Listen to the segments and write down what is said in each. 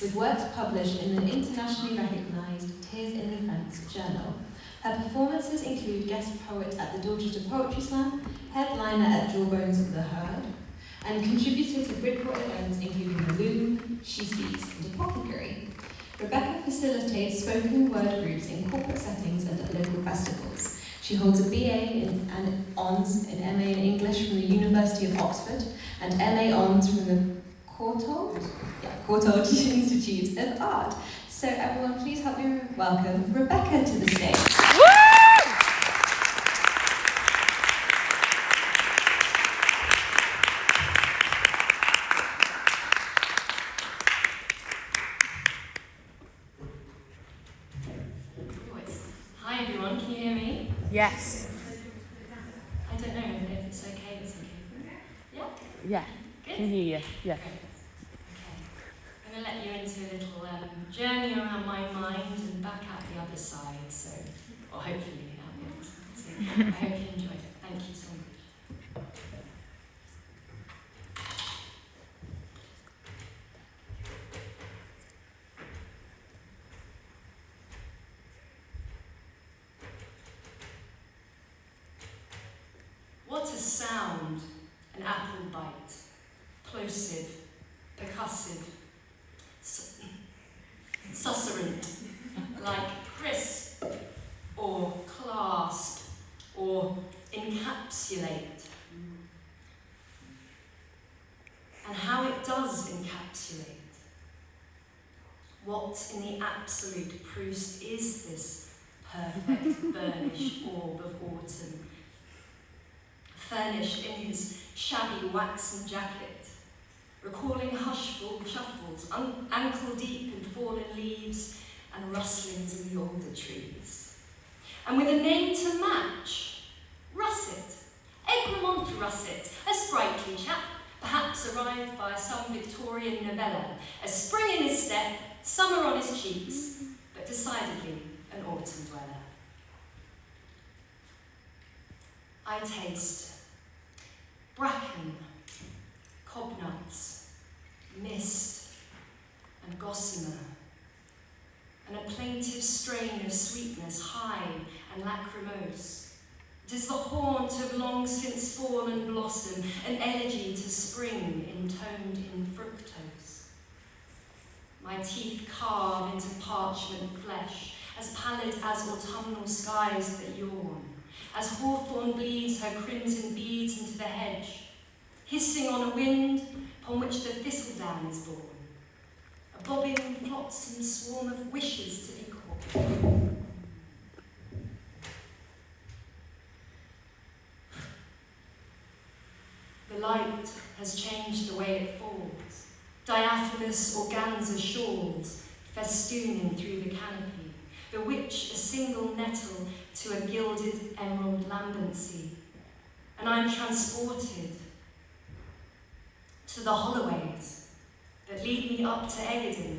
with works published in the internationally recognised Tears in the Fence journal. Her performances include guest poet at the Dorchester Poetry Slam, headliner at Jawbones of the Herd, and contributor to Bridport events including The Loom, She Speaks, and Apothecary. Rebecca facilitates spoken word groups in corporate settings and at local festivals. She holds a BA and Hons in MA in English from the University of Oxford and MA Hons from the Courtauld Institute of Art. So everyone, please help me welcome Rebecca to the stage. Hi everyone, can you hear me? Yes. I don't know if it's okay. It's okay. Yeah? Yeah. Good? Can hear you. Yeah. Great. Okay. I'm going to let you into a little journey around my mind and back out the other side, or hopefully out the other side. So I hope you enjoyed it. Thank you so much. What a sound, an apple bite, plosive, percussive, susurrant, like crisp, or clasp, or encapsulate. And how it does encapsulate. What in the absolute Proust is this perfect burnished orb of autumn? Furnished in his shabby waxen jacket, recalling hushful shuffles, ankle-deep in fallen leaves and rustlings in the alder trees. And with a name to match, Russet, Egremont Russet, a sprightly chap, perhaps arrived by some Victorian novella, a spring in his step, summer on his cheeks, but decidedly an autumn dweller. I taste bracken, cobnuts, mist, and gossamer, and a plaintive strain of sweetness high and lachrymose. It is the haunt of long since fallen blossom, an elegy to spring intoned in fructose. My teeth carve into parchment flesh, as pallid as autumnal skies that yawn, as hawthorn bleeds her crimson beads into the hedge, hissing on a wind upon which the thistledown is born, a bobbing, flotsam swarm of wishes to be caught. The light has changed the way it falls, diaphanous organza shawls festooning through the canopy, bewitch a single nettle to a gilded emerald lambency, and I am transported to the holloways that lead me up to Eggedon,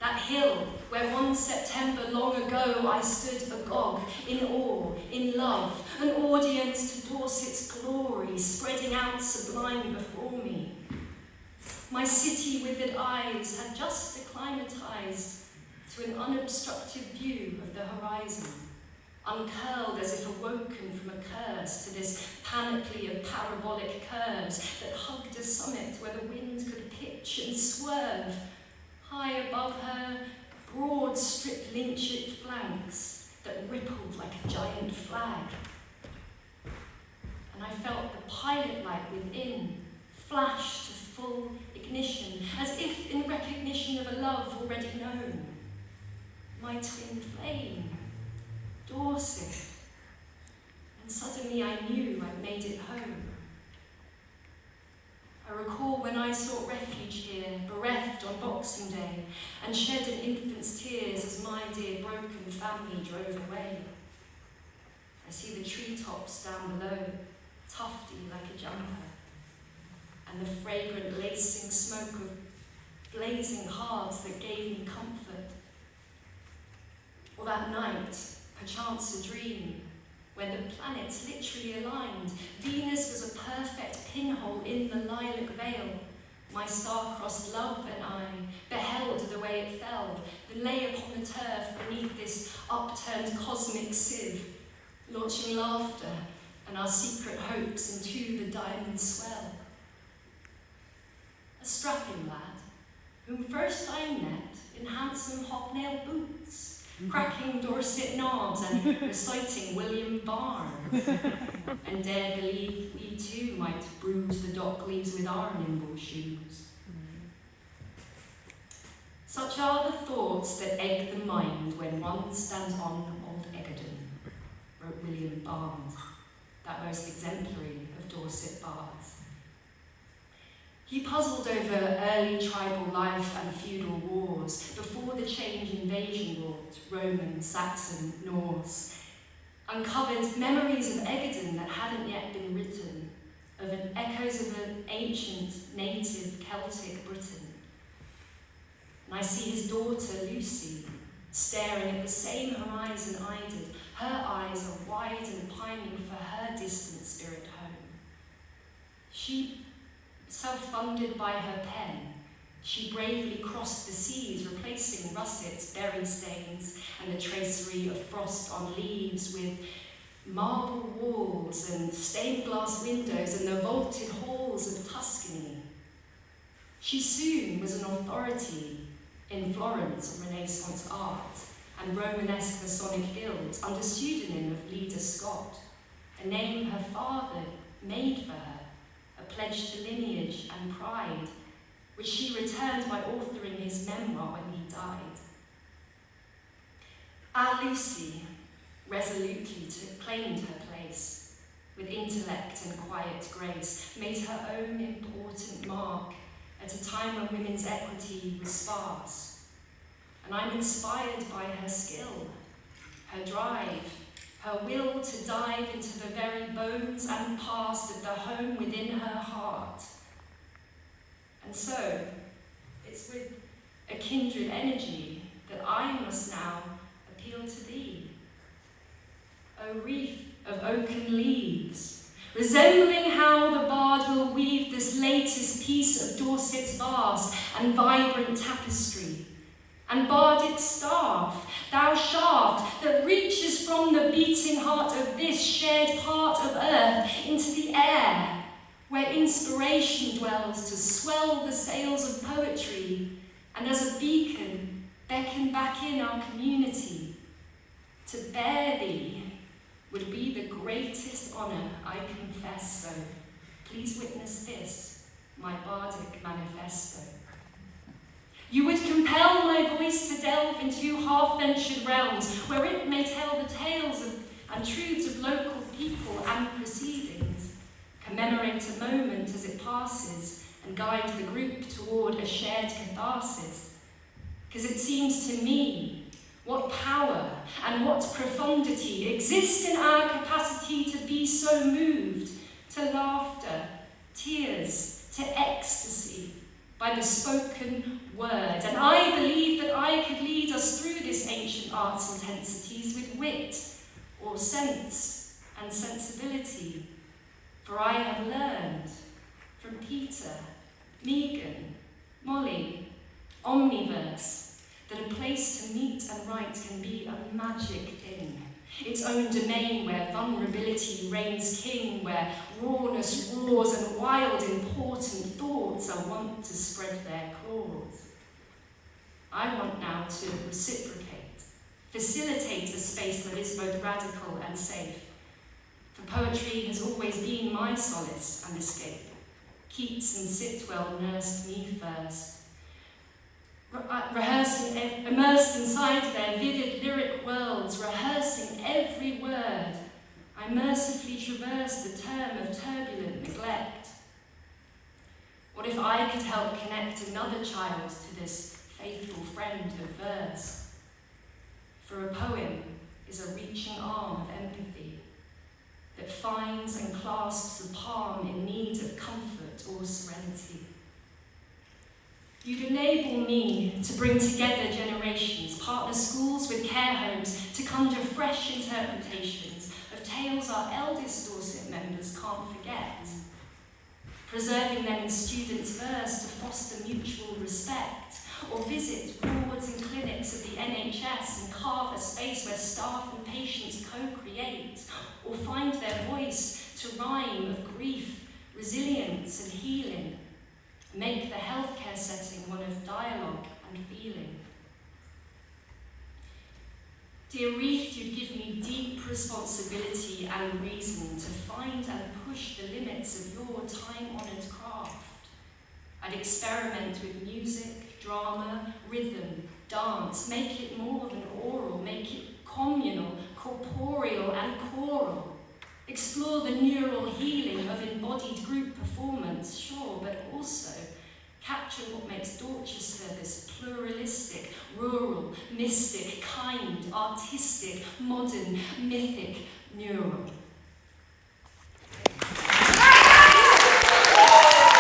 that hill where one September long ago I stood agog, in awe, in love, an audience to Dorset's glory spreading out sublime before me. My city-withered eyes had just acclimatized to an unobstructed view of the horizon, uncurled as if awoken from a curse to this panoply of parabolic curves that hugged a summit where the wind could pitch and swerve. High above her, broad stripped lynch-shaped flanks that rippled like a giant flag. And I felt the pilot light within flash to full ignition, as if in recognition of a love already known. My twin flame, Dorset, and suddenly I knew I'd made it home. I recall when I sought refuge here, bereft on Boxing Day, and shed an infant's tears as my dear broken family drove away. I see the treetops down below, tufty like a jumper, and the fragrant lacing smoke of blazing hearts that gave me comfort. Or that night, perchance a dream, when the planets literally aligned. Venus was a perfect pinhole in the lilac veil. My star-crossed love and I beheld way it fell, then lay upon the turf beneath this upturned cosmic sieve, launching laughter and our secret hopes into the diamond swell. A strapping lad, whom first I met in handsome hobnail boots, cracking Dorset knobs and reciting William Barnes, and dare believe we too might bruise the dock leaves with our nimble shoes. Such are the thoughts that egg the mind when one stands on old Egerton, wrote William Barnes, that most exemplary of Dorset bards. He puzzled over early tribal life and feudal wars before the change invasion wrought Roman, Saxon, Norse, uncovered memories of Egerton that hadn't yet been written, of echoes of an ancient native Celtic Britain. And I see his daughter Lucy staring at the same horizon I did. Her eyes are wide and pining for her distant spirit home. She, self-funded by her pen, she bravely crossed the seas, replacing russets, berry stains, and the tracery of frost on leaves with marble walls and stained glass windows and the vaulted halls of Tuscany. She soon was an authority in Florence on Renaissance art and Romanesque Masonic guilds under pseudonym of Leda Scott, a name her father made for her, a pledge to lineage and pride, which she returned by authoring his memoir when he died. Our Lucy resolutely claimed her place, with intellect and quiet grace, made her own important mark at a time when women's equity was sparse. And I'm inspired by her skill, her drive, her will to dive into the very bones and past of the home within her heart. And so, it's with a kindred energy that I must now appeal to thee. O wreath of oaken leaves, resembling how the bard will weave this latest piece of Dorset's vast and vibrant tapestry, and Bardic staff, thou shaft that reaches from the beating heart of this shared part of earth into the air, where inspiration dwells to swell the sails of poetry, and as a beacon beckon back in our community. To bear thee would be the greatest honour, I confess so. Please witness this, my Bardic manifesto. You would compel my voice to delve into half-ventured realms, where it may tell the tales of, and truths of local people and proceedings, commemorate a moment as it passes, and guide the group toward a shared catharsis. Because it seems to me, what power and what profundity exist in our capacity to be so moved to laughter, tears, to ecstasy by the spoken word. And I believe that I could lead us through this ancient art's intensities with wit or sense and sensibility. For I have learned from Peter, Megan, Molly, Omniverse, that a place to meet and write can be a magic thing, its own domain where vulnerability reigns king, where rawness roars and wild, important thoughts are wont to spread their claws. I want now to reciprocate, facilitate a space that is both radical and safe. For poetry has always been my solace and escape. Keats and Sitwell nursed me first. Rehearsing, immersed inside their vivid lyric worlds, rehearsing every word, I mercifully traversed the term of turbulent neglect. What if I could help connect another child to this faithful friend of verse? For a poem is a reaching arm of empathy that finds and clasps a palm in need of comfort or serenity. You'd enable me to bring together generations, partner schools with care homes, to conjure fresh interpretations of tales our eldest Dorset members can't forget, preserving them in students' verse to foster mutual respect, or visit broad carve a space where staff and patients co-create, or find their voice to rhyme of grief, resilience and healing. Make the healthcare setting one of dialogue and feeling. Dear Wreath, you'd give me deep responsibility and reason to find and push the limits of your time-honoured craft. I'd experiment with music, drama, rhythm, dance, make it more than oral, make it communal, corporeal and choral. Explore the neural healing of embodied group performance, sure, but also capture what makes Dorchester this pluralistic, rural, mystic, kind, artistic, modern, mythic, neural.